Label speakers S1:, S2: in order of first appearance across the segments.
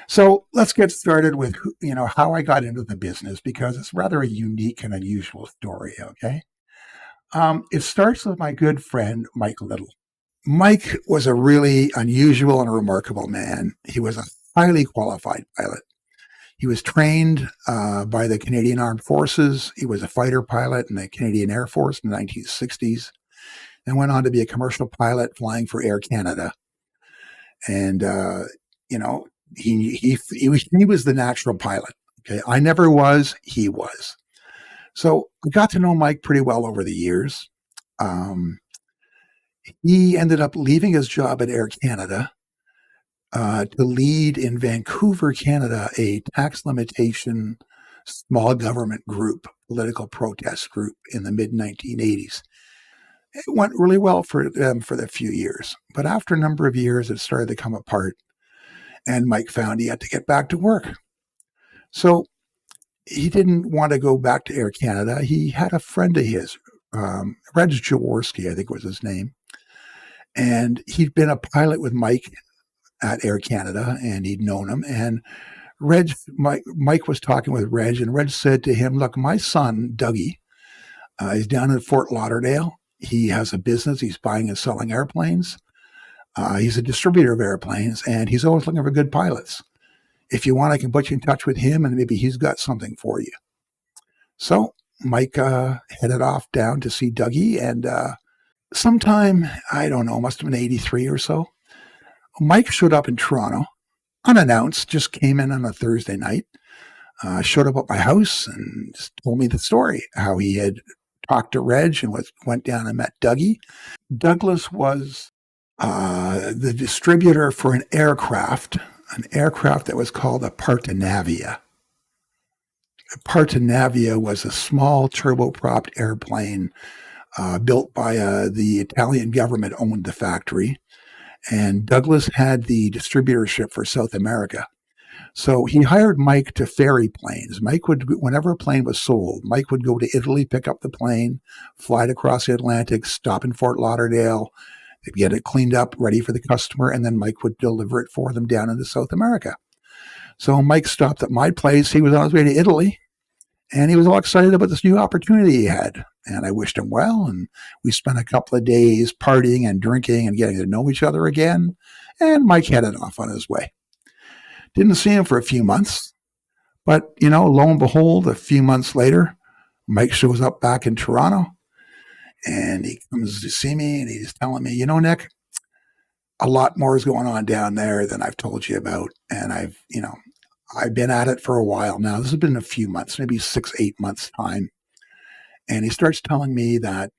S1: So let's get started with how I got into the business because it's rather a unique and unusual story. Okay, it starts with my good friend Mike Little. Mike was a really unusual and remarkable man. He was a highly qualified pilot. He was trained by the Canadian Armed Forces. He was a fighter pilot in the Canadian Air Force in the 1960s, and went on to be a commercial pilot flying for Air Canada. And you know, he was the natural pilot. Okay, I never was. He was. So I got to know Mike pretty well over the years. Um, he ended up leaving his job at Air Canada to lead in Vancouver, Canada, a tax limitation small government group, political protest group in the mid 1980s. It went really well for them for the few years, but after a number of years, it started to come apart, and Mike found he had to get back to work. So he didn't want to go back to Air Canada. He had a friend of his, Reg Jaworski, I think was his name, and he'd been a pilot with Mike at Air Canada, and he'd known him. And Mike was talking with Reg, and Reg said to him, "Look, my son Dougie is down in Fort Lauderdale. He has a business. He's buying and selling airplanes. He's a distributor of airplanes, and he's always looking for good pilots. If you want, I can put you in touch with him, and maybe he's got something for you." So Mike headed off down to see Dougie, and sometime, I don't know, must have been 83 or so, Mike showed up in Toronto, unannounced, just came in on a Thursday night, showed up at my house and just told me the story, how he had talked to Reg and went down and met Dougie. Douglas was the distributor for an aircraft that was called a Partenavia. A Partenavia was a small turbopropped airplane built by the Italian government owned the factory, and Douglas had the distributorship for South America. So he hired Mike to ferry planes. Whenever a plane was sold, Mike would go to Italy, pick up the plane, fly it across the Atlantic, stop in Fort Lauderdale, they'd get it cleaned up, ready for the customer, and then Mike would deliver it for them down into South America. So Mike stopped at my place. He was on his way to Italy, and he was all excited about this new opportunity he had. And I wished him well, and we spent a couple of days partying and drinking and getting to know each other again, and Mike headed off on his way. Didn't see him for a few months, but, lo and behold, a few months later, Mike shows up back in Toronto, and he comes to see me, and he's telling me, Nick, a lot more is going on down there than I've told you about, and I've been at it for a while now. This has been a few months, maybe 6, 8 months time. And he starts telling me that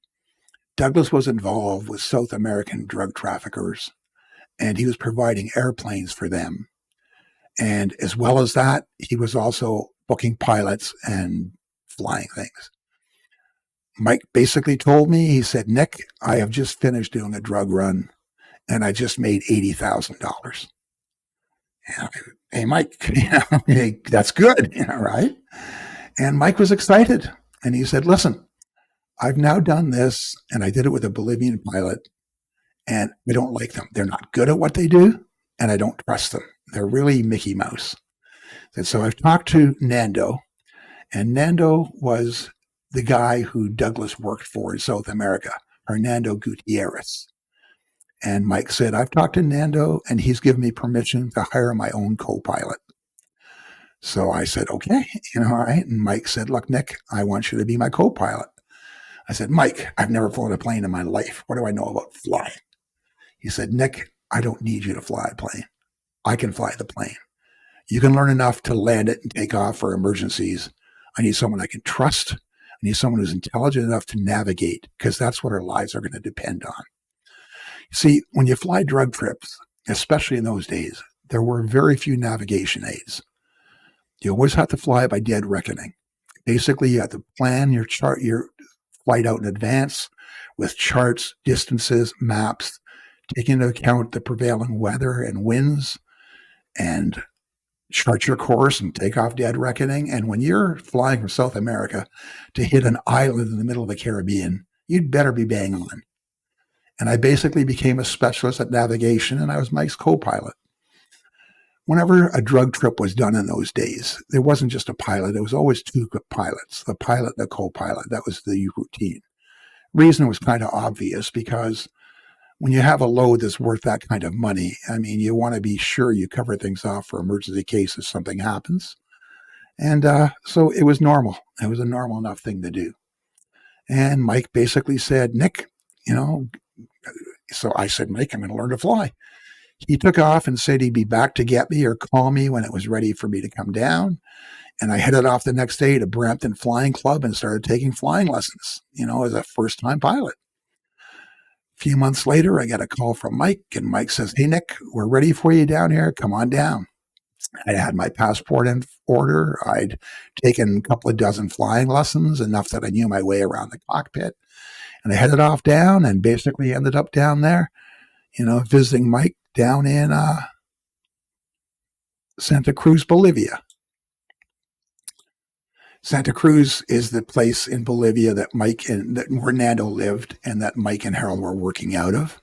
S1: Douglas was involved with South American drug traffickers, and he was providing airplanes for them. And as well as that, he was also booking pilots and flying things. Mike basically told me, he said, "Nick, I have just finished doing a drug run, and I just made $80,000. Hey, Mike, hey, that's good, right? And Mike was excited. And he said, "Listen, I've now done this, and I did it with a Bolivian pilot, and I don't like them. They're not good at what they do, and I don't trust them. They're really Mickey Mouse." And so I've talked to Nando, and Nando was the guy who Douglas worked for in South America, Hernando Gutierrez. And Mike said, "I've talked to Nando, and he's given me permission to hire my own co-pilot." So I said, "Okay, all right." And Mike said, "Look, Nick, I want you to be my co-pilot." I said, "Mike, I've never flown a plane in my life. What do I know about flying?" He said, "Nick, I don't need you to fly a plane. I can fly the plane. You can learn enough to land it and take off for emergencies. I need someone I can trust. I need someone who's intelligent enough to navigate, because that's what our lives are going to depend on." See, when you fly drug trips, especially in those days, there were very few navigation aids. You always have to fly by dead reckoning. Basically, you have to plan your flight out in advance with charts, distances, maps, taking into account the prevailing weather and winds, and chart your course and take off dead reckoning. And when you're flying from South America to hit an island in the middle of the Caribbean, you'd better be bang on. And I basically became a specialist at navigation, and I was Mike's co-pilot. whenever a drug trip was done in those days, there wasn't just a pilot. It was always two pilots, the pilot and the co-pilot. That was the routine. Reason was kind of obvious because when you have a load that's worth that kind of money, I mean, you want to be sure you cover things off for emergency cases something happens. And so it was normal. It was a normal enough thing to do. And Mike basically said, Nick, you know, so I said, Mike, I'm going to learn to fly. He took off and said he'd be back to get me or call me when it was ready for me to come down. And I headed off the next day to Brampton Flying Club and started taking flying lessons, as a first time pilot. A few months later, I got a call from Mike, and Mike says, Hey, Nick, we're ready for you down here. Come on down. I had my passport in order. I'd taken a couple of dozen flying lessons, enough that I knew my way around the cockpit. And I headed off down and basically ended up down there, visiting Mike down in Santa Cruz, Bolivia. Santa Cruz is the place in Bolivia that where Nando lived and that Mike and Harold were working out of.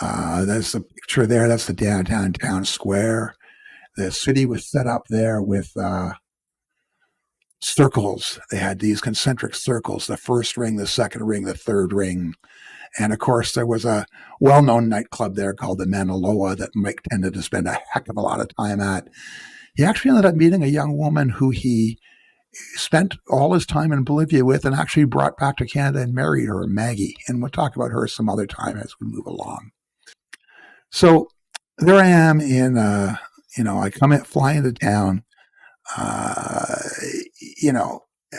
S1: That's the picture there. That's the downtown town square. The city was set up there with circles. They had these concentric circles, the first ring, the second ring, the third ring. And of course, there was a well-known nightclub there called the Manaloa that Mike tended to spend a heck of a lot of time at. He actually ended up meeting a young woman who he spent all his time in Bolivia with and actually brought back to Canada and married her, Maggie. And we'll talk about her some other time as we move along. So there I am I come in, fly into town.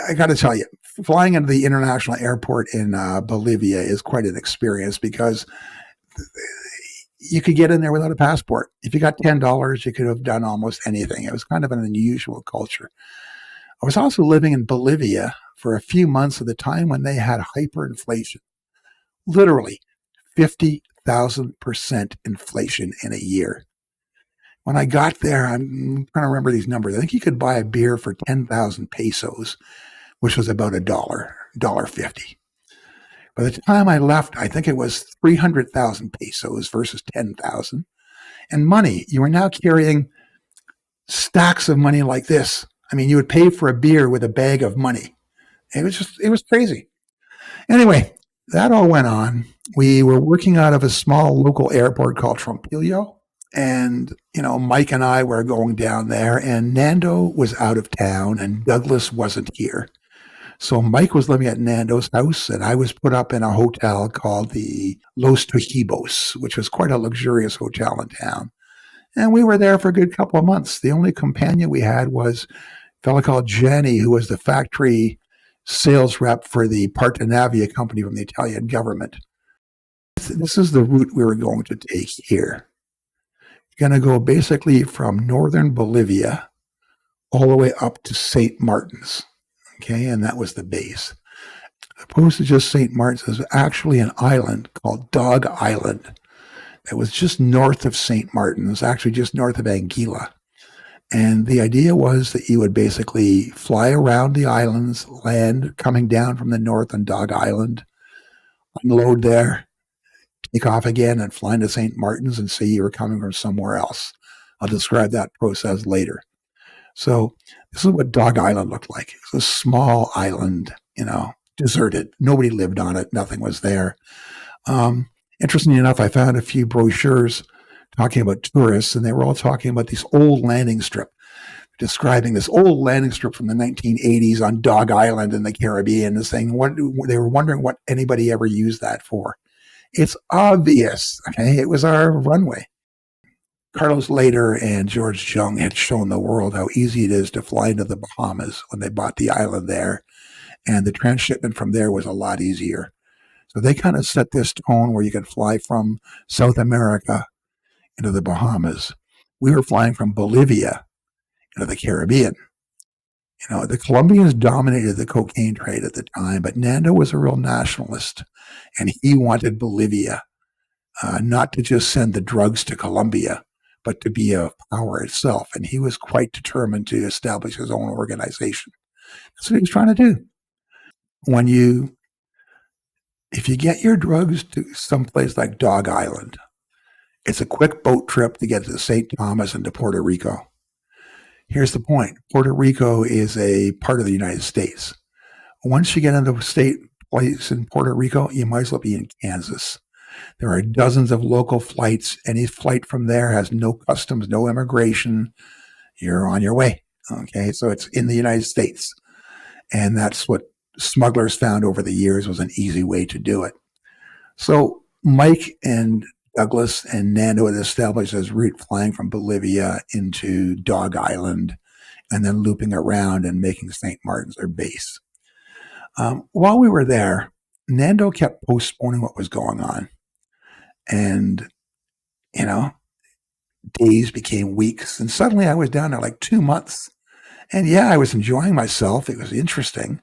S1: I got to tell you, flying into the international airport in Bolivia is quite an experience because you could get in there without a passport. If you got $10, you could have done almost anything. It was kind of an unusual culture. I was also living in Bolivia for a few months at the time when they had hyperinflation, literally 50,000% inflation in a year. When I got there, I'm trying to remember these numbers. I think you could buy a beer for 10,000 pesos, which was about $1.50. By the time I left, I think it was 300,000 pesos versus 10,000. And money, you were now carrying stacks of money like this. I mean, you would pay for a beer with a bag of money. It was crazy. Anyway, that all went on. We were working out of a small local airport called Trompillo. And, Mike and I were going down there, and Nando was out of town, and Douglas wasn't here. So Mike was living at Nando's house, and I was put up in a hotel called the Los Tojibos, which was quite a luxurious hotel in town. And we were there for a good couple of months. The only companion we had was a fellow called Gianni, who was the factory sales rep for the Partenavia company from the Italian government. This is the route we were going to take here. Going to go basically from northern Bolivia all the way up to St. Martin's. Okay, and that was the base. Opposed to just St. Martin's, there's actually an island called Dog Island that was just north of St. Martin's, actually just north of Anguilla. And the idea was that you would basically fly around the islands, land coming down from the north on Dog Island, unload there, take off again and fly into St. Martin's and say you were coming from somewhere else. I'll describe that process later. So this is what Dog Island looked like. It's a small island, deserted. Nobody lived on it. Nothing was there. Interestingly enough, I found a few brochures talking about tourists, and they were all talking about this old landing strip, describing this old landing strip from the 1980s on Dog Island in the Caribbean, and saying they were wondering what anybody ever used that for. It's obvious. Okay, it was our runway. Carlos Later and George Jung had shown the world how easy it is to fly into the Bahamas when they bought the island there, and the transshipment from there was a lot easier. So they kind of set this tone where you could fly from South America into the Bahamas. We were flying from Bolivia into the Caribbean. The Colombians dominated the cocaine trade at the time, but Nando was a real nationalist, and he wanted Bolivia not to just send the drugs to Colombia, but to be a power itself. And he was quite determined to establish his own organization. That's what he was trying to do. If you get your drugs to someplace like Dog Island, It's a quick boat trip to get to St. Thomas and to Puerto Rico. Here's the point. Puerto Rico is a part of the United States. Once you get into a state place in Puerto Rico, you might as well be in Kansas. There are dozens of local flights. Any flight from there has no customs, no immigration. You're on your way. Okay, so it's in the United States. And that's what smugglers found over the years was an easy way to do it. So Mike and Douglas and Nando had established this route flying from Bolivia into Dog Island and then looping around and making St. Martin's their base. While we were there, Nando kept postponing what was going on. And, you know, days became weeks. And suddenly I was down there like 2 months. And yeah, I was enjoying myself. It was interesting.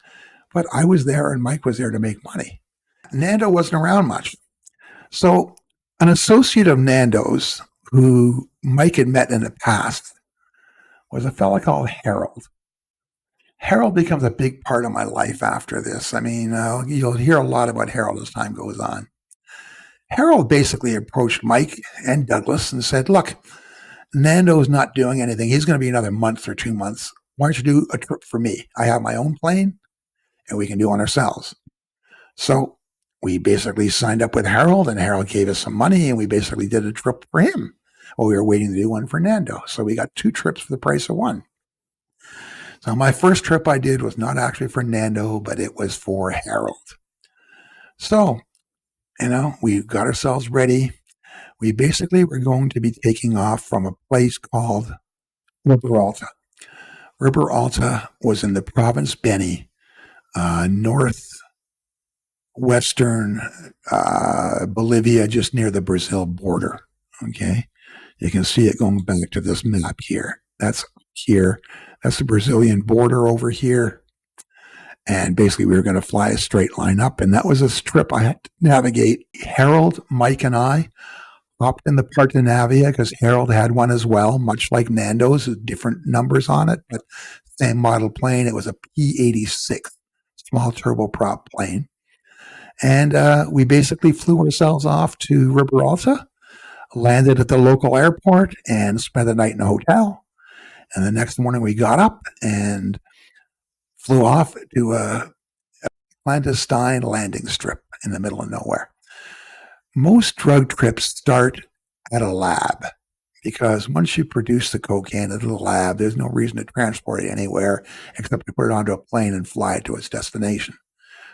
S1: But I was there and Mike was there to make money. Nando wasn't around much. So an associate of Nando's who Mike had met in the past was a fellow called Harold. Harold becomes a big part of my life after this. I mean, you'll hear a lot about Harold as time goes on. Harold basically approached Mike and Douglas and said, look, Nando's not doing anything. He's going to be another month or 2 months. Why don't you do a trip for me? I have my own plane and we can do it ourselves. So we basically signed up with Harold and Harold gave us some money and we basically did a trip for him while we were waiting to do one for Nando. So we got 2 trips for the price of one. So my first trip I did was not actually for Nando, but it was for Harold. So, we got ourselves ready. We basically were going to be taking off from a place called River Alta. River Alta was in the province Beni, northwestern Bolivia, just near the Brazil border. Okay. You can see it going back to this map here. That's here. That's the Brazilian border over here. And basically, we were going to fly a straight line up. And that was a strip I had to navigate. Harold, Mike, and I hopped in the Partenavia because Harold had one as well, much like Nando's, with different numbers on it, but same model plane. It was a P-86, small turboprop plane. And we basically flew ourselves off to River Alta, landed at the local airport, and spent the night in a hotel. And the next morning we got up and flew off to a clandestine landing strip in the middle of nowhere. Most drug trips start at a lab because once you produce the cocaine at the lab, there's no reason to transport it anywhere except to put it onto a plane and fly it to its destination.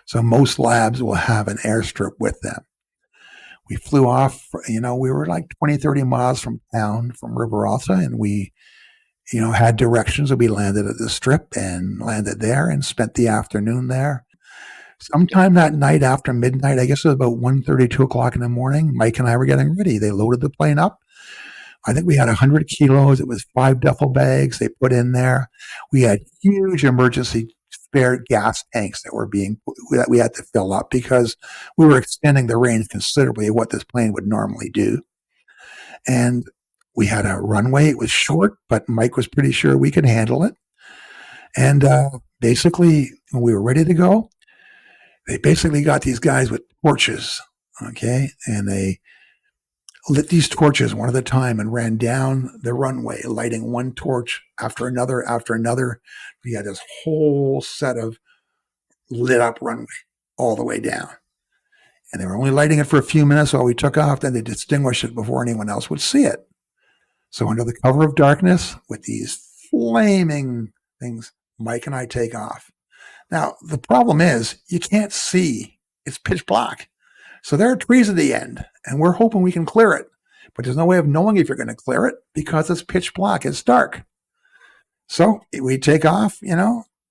S1: So most labs will have an airstrip with them. We flew off, we were like 20, 30 miles from town, from River Alta, and we had directions. So we landed at the strip and landed there and spent the afternoon there. Sometime that night after midnight, I guess it was about 1:30, 2 o'clock in the morning, Mike and I were getting ready. They loaded the plane up. I think we had 100 kilos. It was 5 duffel bags they put in there. We had huge emergency spare gas tanks that we had to fill up because we were extending the range considerably of what this plane would normally do. And we had a runway. It was short, but Mike was pretty sure we could handle it. And basically, when we were ready to go, they basically got these guys with torches, okay? And they lit these torches one at a time and ran down the runway, lighting one torch after another after another. We had this whole set of lit up runway all the way down. And they were only lighting it for a few minutes while we took off. Then they distinguished it before anyone else would see it. So under the cover of darkness, with these flaming things, Mike and I take off. Now, the problem is you can't see. It's pitch black. So there are trees at the end, and we're hoping we can clear it. But there's no way of knowing if you're going to clear it because it's pitch black. It's dark. So we take off,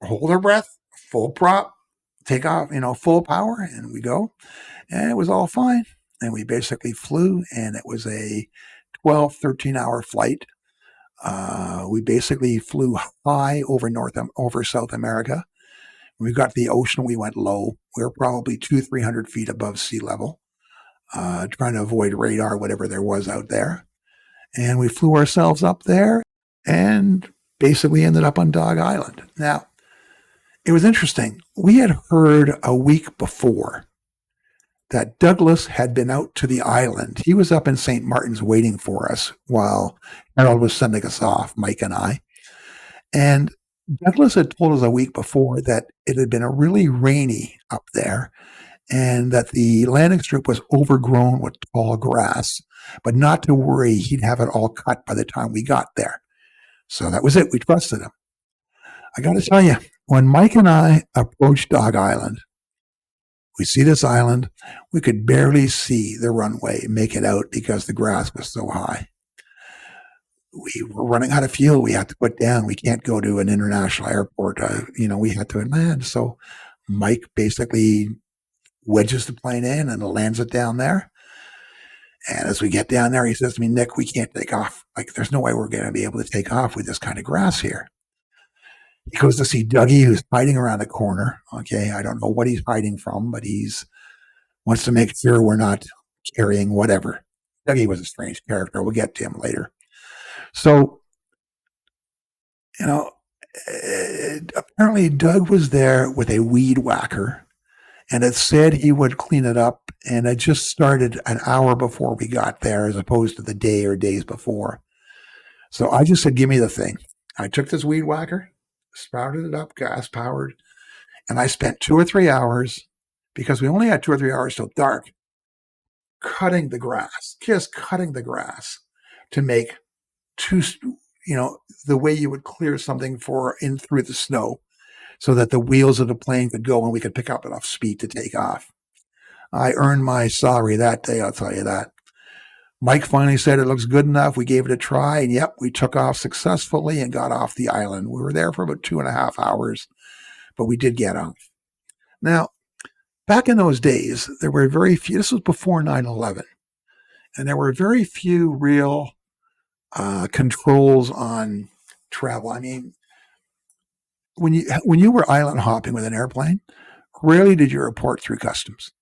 S1: hold our breath, full prop, take off, full power, and we go. And it was all fine. And we basically flew, and it was a 12, 13-hour flight. We basically flew high over South America. When we got to the ocean, we went low. We were probably 200-300 feet above sea level, trying to avoid radar, whatever there was out there. And we flew ourselves up there and basically ended up on Dog Island. Now, it was interesting. We had heard a week before that Douglas had been out to the island. He was up in St. Martin's waiting for us while Harold was sending us off, Mike and I. And Douglas had told us a week before that it had been a really rainy up there and that the landing strip was overgrown with tall grass, but not to worry, he'd have it all cut by the time we got there. So that was it. We trusted him. I got to tell you, when Mike and I approached Dog Island, we see this island. We could barely see the runway, make it out because the grass was so high. We were running out of fuel. We had to put down. We can't go to an international airport. We had to land. So Mike basically wedges the plane in and lands it down there. And as we get down there, he says to me, Nick, we can't take off. Like, there's no way we're going to be able to take off with this kind of grass here. He goes to see Dougie, who's hiding around the corner. Okay, I don't know what he's hiding from, but he's wants to make sure we're not carrying whatever. Dougie was a strange character. We'll get to him later. So, apparently Doug was there with a weed whacker, and it said he would clean it up, and it just started an hour before we got there as opposed to the day or days before. So I just said, give me the thing. I took this weed whacker, sprouted it up, gas powered, and I spent 2 or 3 hours, because we only had 2 or 3 hours till dark, cutting the grass to make the way you would clear something for in through the snow so that the wheels of the plane could go and we could pick up enough speed to take off. I earned my salary that day, I'll tell you that. Mike finally said it looks good enough. We gave it a try, and yep, we took off successfully and got off the island. We were there for about 2.5 hours, but we did get off. Now, back in those days, there were very few, this was before 9/11, and there were very few real controls on travel. I mean, when you were island hopping with an airplane, rarely did you report through customs.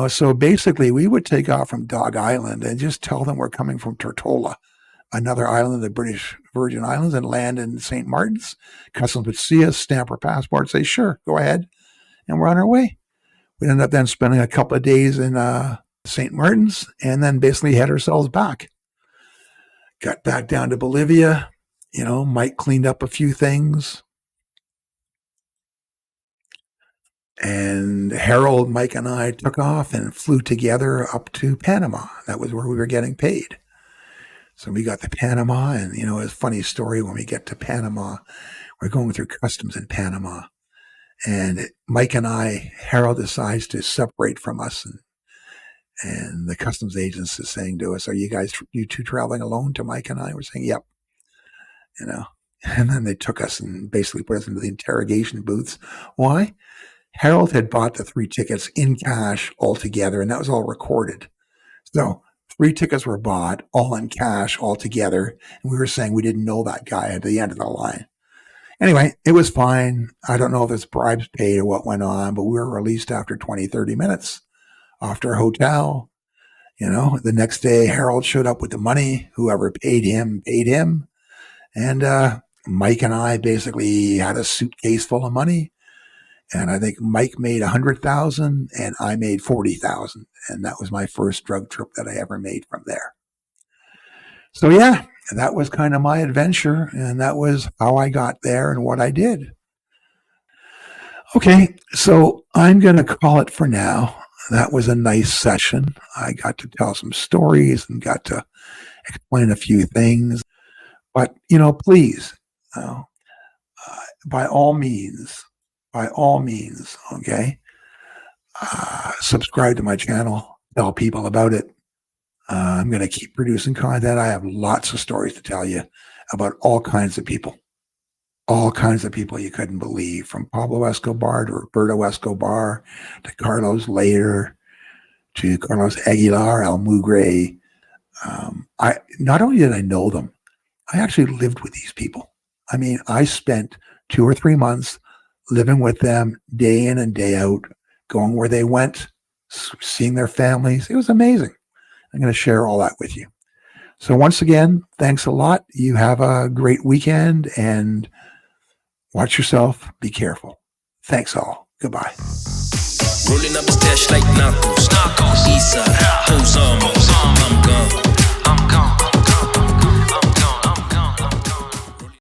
S1: So basically we would take off from Dog Island and just tell them we're coming from Tortola, another island of the British Virgin Islands, and land in St. Martin's. Customs would see us, stamp our passport, say, sure, go ahead. And we're on our way. We'd end up then spending a couple of days in St. Martin's and then basically head ourselves back. Got back down to Bolivia. Mike cleaned up a few things. And Harold, Mike, and I took off and flew together up to Panama. That was where we were getting paid. So we got to Panama, and, it's a funny story when we get to Panama. We're going through customs in Panama. And Mike and I, Harold decides to separate from us, and the customs agent is saying to us, are you two traveling alone to Mike and I? We're saying, yep. And then they took us and basically put us into the interrogation booths. Why? Harold had bought the 3 tickets in cash altogether, and that was all recorded. So 3 tickets were bought, all in cash altogether, and we were saying we didn't know that guy at the end of the line. Anyway, it was fine. I don't know if it's bribes paid or what went on, but we were released after 20, 30 minutes. Off to our hotel. The next day, Harold showed up with the money. Whoever paid him. And Mike and I basically had a suitcase full of money. And I think Mike made $100,000 and I made $40,000. And that was my first drug trip that I ever made from there. So yeah, that was kind of my adventure. And that was how I got there and what I did. Okay, so I'm going to call it for now. That was a nice session. I got to tell some stories and got to explain a few things. But, please, by all means, okay, subscribe to my channel, tell people about it. I'm going to keep producing content. I have lots of stories to tell you about all kinds of people you couldn't believe, from Pablo Escobar to Roberto Escobar to Carlos Later to Carlos Aguilar, El Mugre. I not only did I know them, I actually lived with these people. I mean, I spent 2 or 3 months living with them day in and day out, going where they went, seeing their families. It was amazing. I'm going to share all that with you. So once again, thanks a lot. You have a great weekend and watch yourself. Be careful. Thanks all. Goodbye.
S2: Rolling up the dash like narcos. Eastside, Ozama.